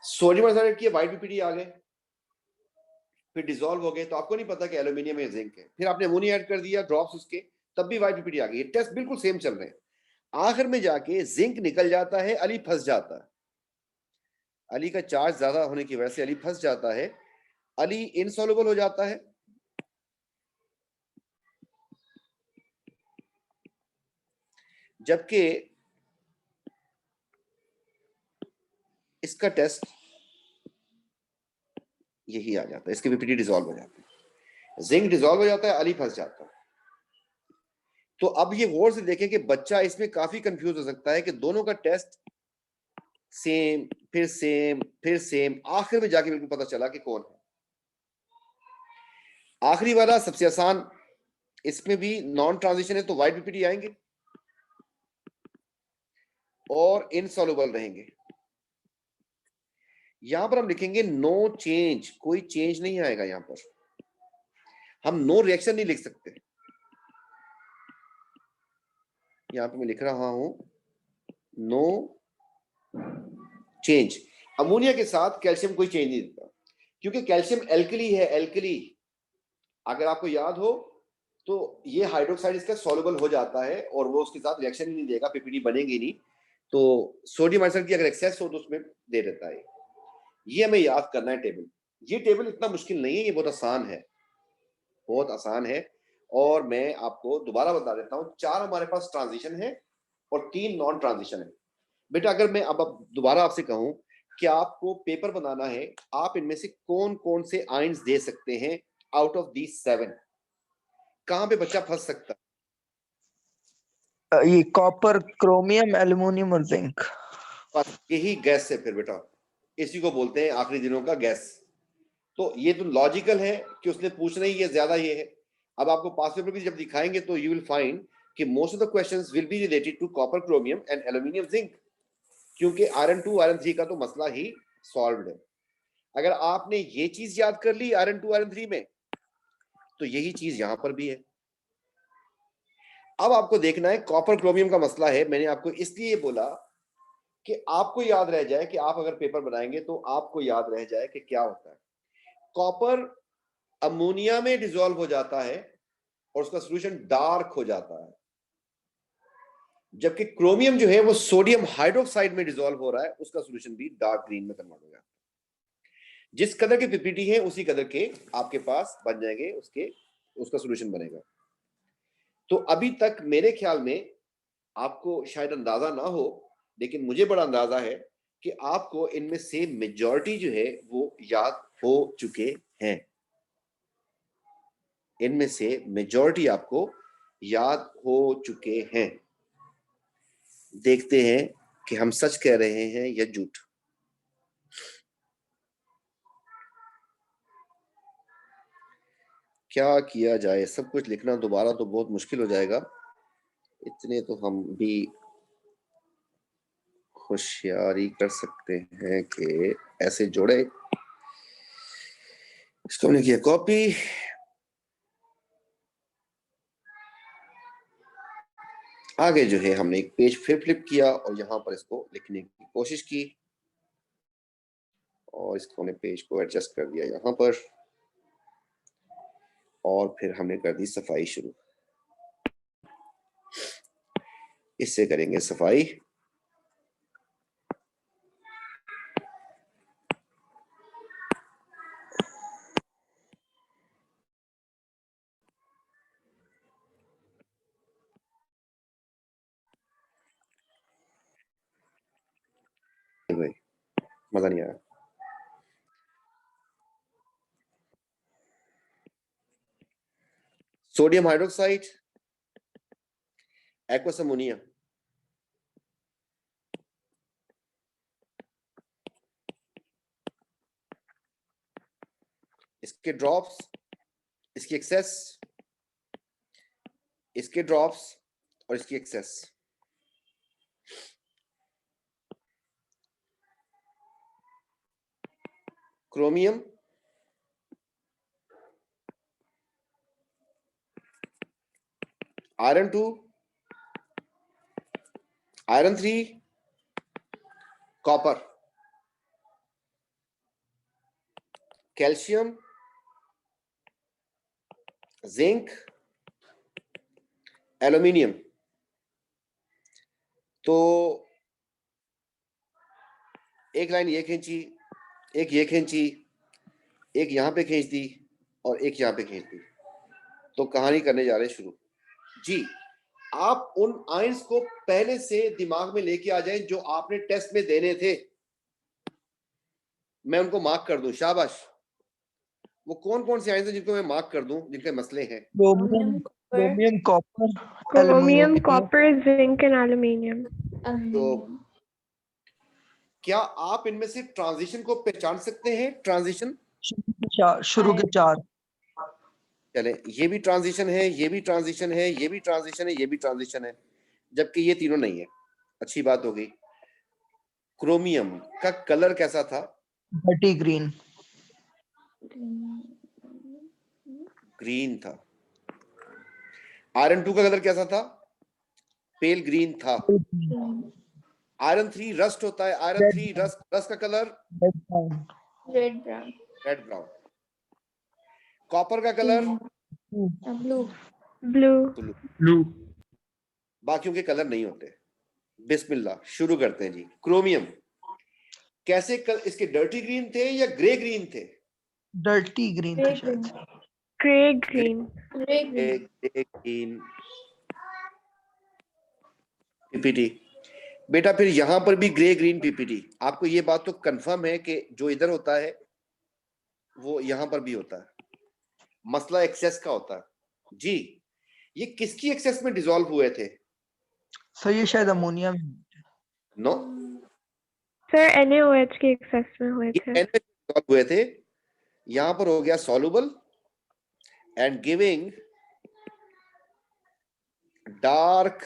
सोडियम हाइड्रोक्साइड किया, व्हाइट पीपीटी आ गए, फिर डिसॉल्व हो गए, तो आपको नहीं पता कि एल्यूमिनियम या जिंक है, फिर आपने अमोनिया ऐड कर दिया, ड्रॉप्स उसके, तब भी व्हाइट पीपीटी आ गई। ये टेस्ट बिल्कुल सेम चल रहे हैं। आखिर में जाके जिंक निकल जाता है, अली फंस जाता है। अली का चार्ज ज्यादा होने की वजह से अली फंस जाता है अली इनसॉल्युबल हो जाता है, जबकि इसका टेस्ट यही आ जाता है, इसके पीपीटी डिसॉल्व हो जाता है, जिंक डिसॉल्व हो जाता है, अली फंस जाता है। तो अब ये गौर से देखें कि बच्चा इसमें काफी कंफ्यूज हो सकता है कि दोनों का टेस्ट सेम, फिर सेम, फिर सेम, आखिर में जाके बिल्कुल पता चला कि कौन है। आखिरी वाला सबसे आसान, इसमें भी नॉन ट्रांजिशन है तो वाइट पीपीटी आएंगे और इनसॉल्युबल रहेंगे। यहां पर हम लिखेंगे नो चेंज, कोई चेंज नहीं आएगा। यहां पर हम नो रिएक्शन नहीं लिख सकते। यहां पे मैं लिख रहा हूं नो चेंज। अमोनिया के साथ कैल्शियम कोई चेंज नहीं देता, क्योंकि कैल्शियम एल्कली है, एल्कली। अगर आपको याद हो तो ये हाइड्रोक्साइड इसका सॉल्युबल हो जाता है और वो उसके साथ रिएक्शन ही नहीं देगा, पीपीटी बनेगी नहीं। तो सोडियम आइसल्फेट की अगर एक्सेस हो तो उसमें दे देता है। ये हमें याद करना है टेबल। ये टेबल इतना मुश्किल नहीं है, ये बहुत आसान है, बहुत आसान है। और मैं आपको दोबारा बता देता हूं, 4 हमारे पास ट्रांजिशन है और 3 नॉन ट्रांजिशन है। बेटा अगर मैं अब दोबारा आपसे कहूं कि आपको पेपर बनाना है, आप इनमें से कौन कौन से आयंस दे सकते हैं आउट ऑफ दीज 7, कहां पे बच्चा फंस सकता है? ये कॉपर, क्रोमियम, एल्युमिनियम और जिंक। बस यही गैस है फिर बेटा, इसी को बोलते हैं आखिरी दिनों का गैस। तो ये तो लॉजिकल है कि उसने पूछना ही ये ज्यादा ये है। अब आपको पास पेपर भी जब दिखाएंगे तो यू विल फाइंड कि most of the questions will be related to copper, chromium and aluminium, zinc, क्योंकि आयरन 2 आयरन 3 का तो मसला ही सॉल्व्ड है। अगर आपने ये चीज याद कर ली आयरन 2 आयरन 3 में, तो यही चीज यहां पर भी है। अब आपको देखना है कॉपर क्रोमियम का मसला है। मैंने आपको इसलिए बोला कि आपको याद रह जाए कि आप अगर पेपर बनाएंगे तो आपको याद रह जाए कि क्या होता है। कॉपर अमोनिया में डिसॉल्व हो जाता है और उसका सॉल्यूशन डार्क हो जाता है, जबकि क्रोमियम जो है वो सोडियम हाइड्रोक्साइड में डिसॉल्व हो रहा है, उसका सॉल्यूशन भी डार्क ग्रीन में कन्वर्ट हो जाता है। जिस कलर के पीपीटी है उसी कलर के आपके पास बन जाएंगे, उसका सॉल्यूशन बनेगा। तो अभी तक मेरे ख्याल में आपको शायद अंदाजा ना हो, लेकिन मुझे बड़ा अंदाजा है कि आपको इनमें से मेजॉरिटी जो है वो याद हो चुके हैं। इनमें से मेजॉरिटी आपको याद हो चुके हैं। देखते हैं कि हम सच कह रहे हैं या झूठ। क्या किया जाए, सब कुछ लिखना दोबारा तो बहुत मुश्किल हो जाएगा। इतने तो हम भी होशियारी कर सकते हैं कि ऐसे जोड़े। इसको हमने किया कॉपी, आगे जो है हमने एक पेज फिर फ्लिप किया और यहां पर इसको लिखने की कोशिश की और इसको हमने पेज को एडजस्ट कर दिया यहां पर और फिर हमने कर दी सफाई शुरू। इससे करेंगे सफाई। भाई मजा नहीं आया। सोडियम हाइड्रोक्साइड, एक्वस अमोनिया, इसके ड्रॉप्स, इसकी एक्सेस, इसके ड्रॉप्स और इसकी excess. Chromium, iron 2, iron 3, copper, calcium, zinc, aluminium. तो एक लाइन ये खींची, एक ये खींची, एक यहाँ पे खींच दी और एक यहाँ पे खींच दी, तो कहानी करने जा रहे हैं शुरू जी। आप उन आयंस को पहले से दिमाग में लेके आ जाएं जो आपने टेस्ट में देने थे, मैं उनको मार्क कर दूं। शाबाश। वो कौन कौन से आयंस हैं जिनको मैं मार्क कर दूं, जिनके मसले हैं? Chromium chromium copper Chromium, copper, zinc, and aluminium. तो क्या आप इनमें से ट्रांजिशन को पहचान सकते हैं? ट्रांजिशन शुरू के 4 चले, ये भी ट्रांजिशन है, ये भी ट्रांजिशन है, ये भी ट्रांजिशन है, ये भी ट्रांजिशन है, जबकि ये तीनों नहीं है। अच्छी बात हो गई। क्रोमियम का कलर कैसा था? डर्टी ग्रीन ग्रीन था। आयरन 2 का कलर कैसा था? पेल ग्रीन था। आयरन 3 रस्ट होता है। आयरन 3 रस्ट का colour red brown red brown. Copper का कलर ब्लू Blue. ब्लू बाकियों के कलर नहीं होते। बिस्मिल्लाह, शुरू करते हैं जी। क्रोमियम कैसे इसके डर्टी ग्रीन थे या ग्रे ग्रीन थे? डर्टी ग्रीन था शायद। Gray green. Grey green. PPT बेटा, फिर यहां पर भी ग्रे ग्रीन पीपीटी। आपको ये बात तो कंफर्म है कि जो इधर होता है वो यहां पर भी होता है। मसला एक्सेस का होता है जी। ये किसकी एक्सेस में डिसॉल्व हुए थे? सर ये शायद अमोनिया नो, Sir, NaOH के excess में हुए ये थे. N में डिसॉल्व हुए थे। यहां पर हो गया soluble and giving dark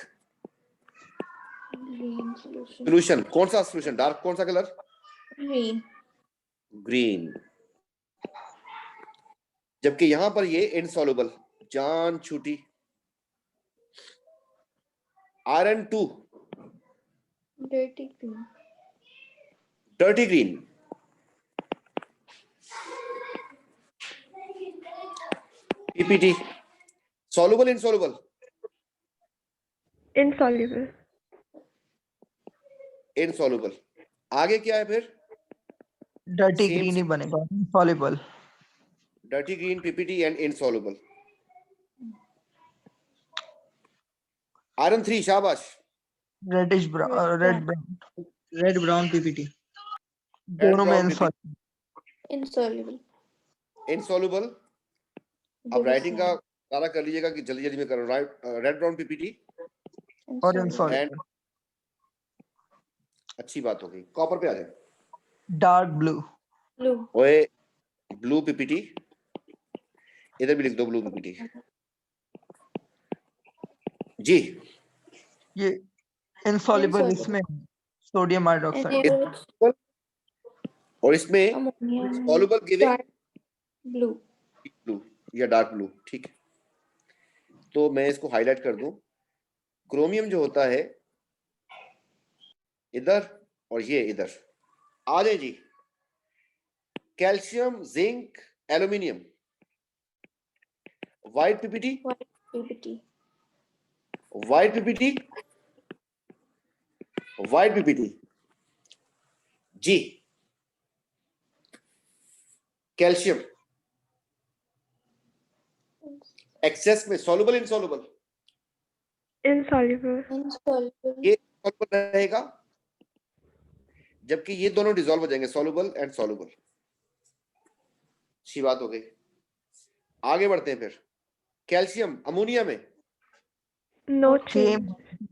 green solution solution. कौन सा सोल्यूशन? डार्क कौन सा कलर? Green green. जबकि यहां पर ये इनसॉल्युबल, जान छूटी। Iron 2 dirty green dirty green. PPT soluble insoluble? Insoluble. Insoluble. आगे क्या है फिर? डर्टी Same- ग्रीन ही बनेगा, soluble. Dirty green, PPT and insoluble. Iron 3 शाबाश। Reddish brown red brown Red brown PPT. दोनों में brown insoluble। Insoluble insoluble. अब राइटिंग का सारा कर लीजिएगा कि जल्दी जल्दी में करो। रेड ब्राउन पीपीटी और insoluble। अच्छी बात हो गई। कॉपर पे आ जाए। डार्क ब्लू ब्लू ओए, ब्लू पीपीटी इधर भी लिख दो, ब्लू पीपीटी जी। ये insoluble Insoluble। इसमें सोडियम हाइड्रोक्साइड। NaOH और इसमें ammonia soluble giving blue blue या डार्क ब्लू। ठीक है, तो मैं इसको हाईलाइट कर दूं। क्रोमियम जो होता है इधर और ये इधर आ जाए जी। Calcium, zinc, aluminium. White PPT ppt white ppt white ppt जी। कैल्शियम एक्सेस में सॉल्युबल इनसॉल्युबल? Insoluble. इनसॉल्युबल ये सॉल्युबल रहेगा, जबकि ये दोनों डिसॉल्व हो जाएंगे, सॉल्युबल एंड सॉल्युबल। अच्छी बात हो गई। आगे बढ़ते हैं फिर। कैल्शियम अमोनिया में No same change.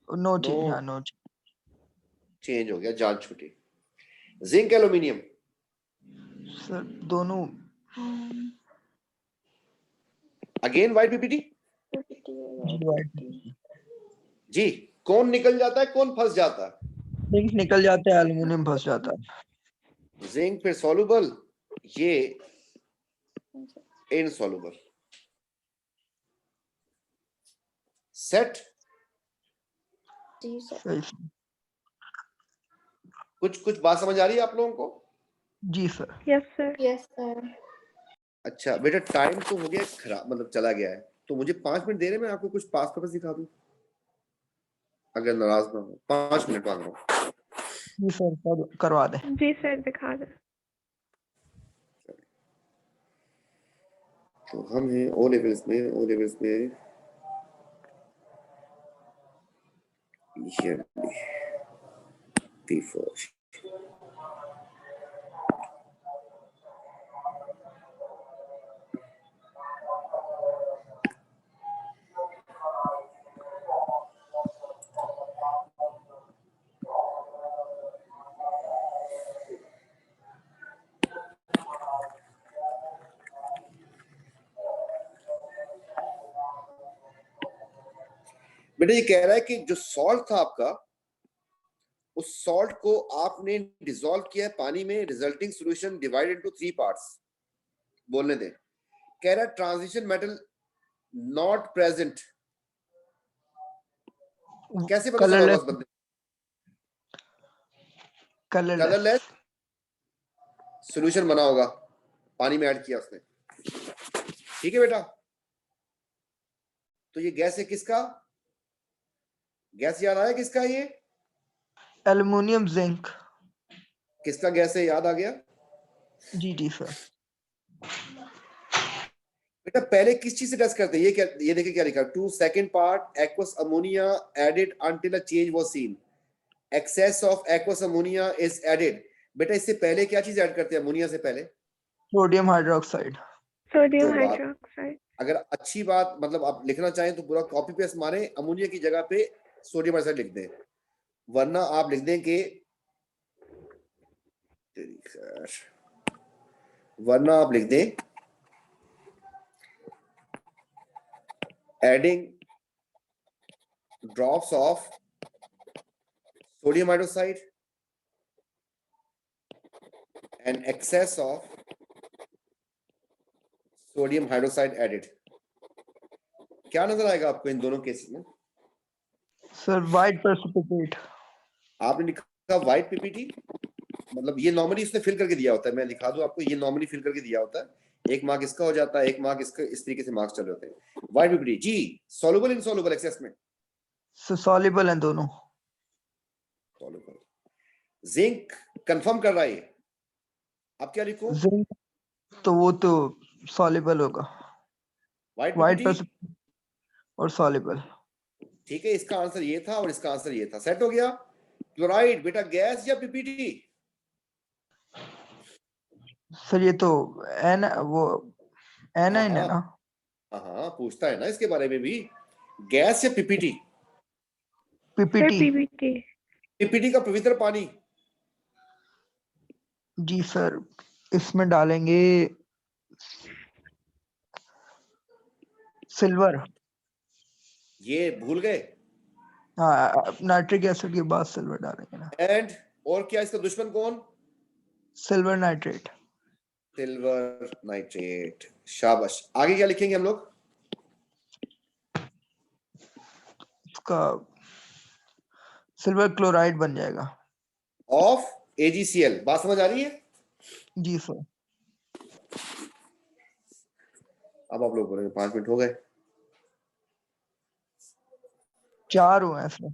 No No. Change. हाँ नो चेंज हो गया, जान छूटी। जिंक एल्यूमिनियम सर दोनों अगेन व्हाइट पीपीटी पीपीटी जी। कौन निकल जाता है, कौन फंस जाता है? जिंक निकल जाता है, एल्युमिनियम फंस जाता है। जिंक फिर सॉल्युबल, ये इनसॉल्युबल। सेट। जी सर सही सर। कुछ बात समझ आ रही है आप लोगों को? जी sir. Yes, sir. Yes sir अच्छा बेटा, टाइम तो हो गया खराब, मतलब चला गया है, तो मुझे 5 मिनट दे रहे, मैं आपको कुछ पास पेपर्स दिखा दूं, अगर नाराज ना हो। 5 मिनट मांग रहा हूं। जी सर करवा दें। जी sir, दिखा दे. तो हम हैं ओ लेवल्स में ये P4 बेटा ये कह रहा है कि जो सॉल्ट था आपका, उस सॉल्ट को आपने डिसॉल्व किया है पानी में, resulting solution divided into 3 parts. बोलने दे। कह रहा है ट्रांजिशन मेटल नॉट प्रेजेंट। कैसे पता चला होगा उस बंदे? कलरलेस सॉल्यूशन बना होगा, पानी में ऐड किया उसने। ठीक है बेटा, तो ये गैस है किसका? गैस याद आया किसका? ये एल्युमिनियम जिंक। किसका गैस है? याद आ गया? जी सर। बेटा पहले किस चीज से टेस्ट करते हैं? ये क्या, ये देखिए क्या लिखा, 2 second part aqueous ammonia added until a change was seen, excess of aqueous ammonia is added. बेटा इससे पहले क्या चीज ऐड करते हैं अमोनिया से पहले? Sodium hydroxide. Sodium तो बात, hydroxide. अगर अच्छी बात मतलब आप लिखना चाहें तो पूरा कॉपी पेस्ट मारे, अमोनिया की जगह पे सोडियम हाइड्रोक्साइड लिख दें, वरना आप लिख दें कि adding drops of sodium hydroxide and excess of sodium hydroxide added. क्या नजर आएगा आपको इन दोनों केसेस में? Sir white precipitate. आपने लिखा व्हाइट पीपीटी, मतलब ये नॉर्मली इसने फिल करके दिया होता है, मैं दिखा दूं आपको, ये नॉर्मली फिल करके दिया होता है। एक मार्क इसका हो जाता है, एक मार्क इसका, इस तरीके से मार्क्स चले होते हैं। व्हाइट पीपीटी जी, सॉल्युबल इनसॉल्युबल एक्सेस में? सॉल्युबल हैं दोनों। सॉल्युबल। जिंक कंफर्म कर रहा है ये, अब क्या लिखूं? जिंक तो वो तो सॉल्युबल होगा। व्हाइट वाइट पीपीटी और सॉल्युबल। ठीक है, इसका आंसर ये था और इसका आंसर ये था, सेट हो गया। क्लोराइड बेटा गैस या पीपीटी? सर ये तो एन वो एनाइन है ना? हाँ पूछता है ना इसके बारे में भी, गैस या PPT? Sir, PPT. PBT. PPT का पवित्र पानी। जी सर, इसमें डालेंगे सिल्वर। ये भूल गए? हाँ, नाइट्रिक एसिड के बाद सिल्वर डालेंगे ना। एंड और क्या इसका दुश्मन कौन? Silver nitrate. Silver nitrate. शाबाश, आगे क्या लिखेंगे हम लोग? इसका सिल्वर क्लोराइड बन जाएगा। Of AgCl। बात समझ आ रही है? जी सर। अब आप लोग बोलेंगे 5 मिनट हो गए। 4 हुए हैं सर।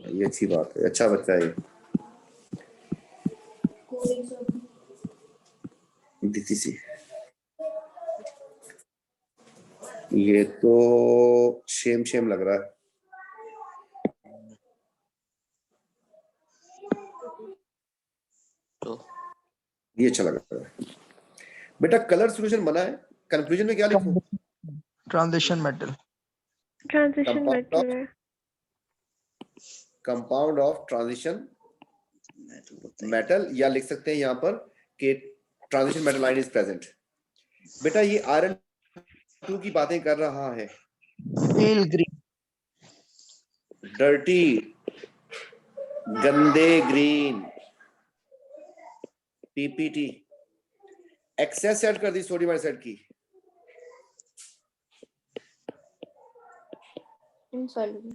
ये अच्छी बात है, अच्छा बच्चा है ये। दीदी सी, ये तो शेम लग रहा है। ये अच्छा लग रहा है बेटा। कलर सॉल्यूशन बना है, कंक्लूजन में क्या लिखूं? Transition metal. Transition metal. Compound of transition metal, या लिख सकते हैं यहाँ पर कि transition metal ion is present. बेटा ये आयरन 2 की बातें कर रहा है। पेल ग्रीन। डर्टी, गंदे ग्रीन, पीपीटी। एक्सेस ऐड कर दी सोडियम हाइड्रोक्साइड की। Insoluble.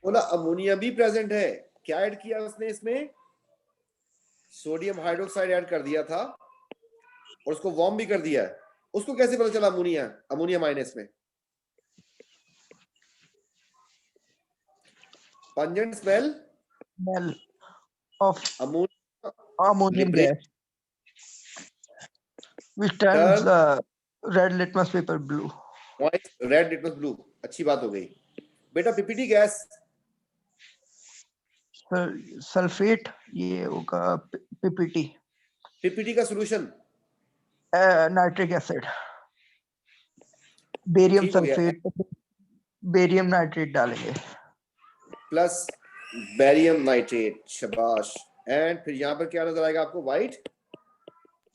बोला अमोनिया भी प्रेजेंट है, क्या ऐड किया उसने इसमें? सोडियम हाइड्रोक्साइड ऐड कर दिया था और उसको वार्म भी कर दिया है। उसको कैसे पता चला अमोनिया माइनस में? Pungent smell of ammonia ammonium gas. which turns red litmus paper blue. White, red, litmus blue. अच्छी बात हो गई बेटा। पीपीटी गैस, सल्फेट ये होगा पीपीटी। पीपीटी का सॉल्यूशन नाइट्रिक एसिड, बेरियम ठीक हो गया। सल्फेट, बेरियम नाइट्रेट डालेंगे। प्लस बेरियम नाइट्रेट, शाबाश। एंड फिर यहाँ पर क्या नजर आएगा आपको? White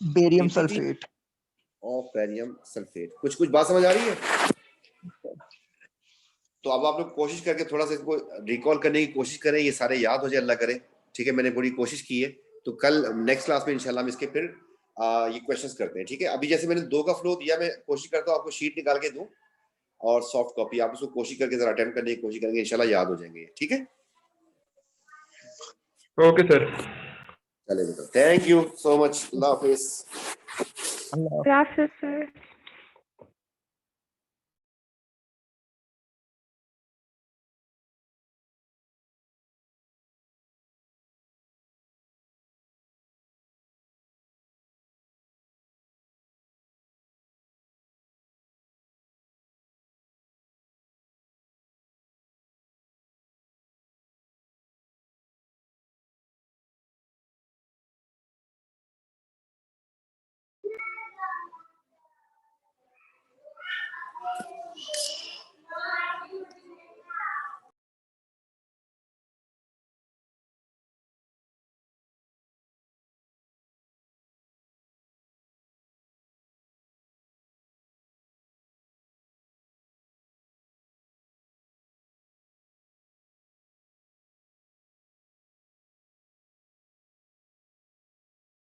barium PPT sulphate. Of barium sulphate. कुछ बात समझ आ रही है? तो अब आप लोग कोशिश करके थोड़ा सा इसको रिकॉल करने की कोशिश करें, ये सारे याद हो जाए, अल्लाह करे। ठीक है, मैंने पूरी कोशिश की है। तो कल नेक्स्ट क्लास में इंशाल्लाह हम इसके फिर ये क्वेश्चंस करते हैं। ठीक है, अभी जैसे मैंने 2 का फ्लो दिया, मैं कोशिश करता हूँ आपको शीट निकाल के दूं और सॉफ्ट कॉपी, आप उसको कोशिश करके जरा अटेम्प्ट करने की कोशिश करेंगे, इंशाल्लाह याद हो जाएंगे। ठीक है, ओके सर। चले बेटा, thank you so much, Allah Hafiz. Classes, sir.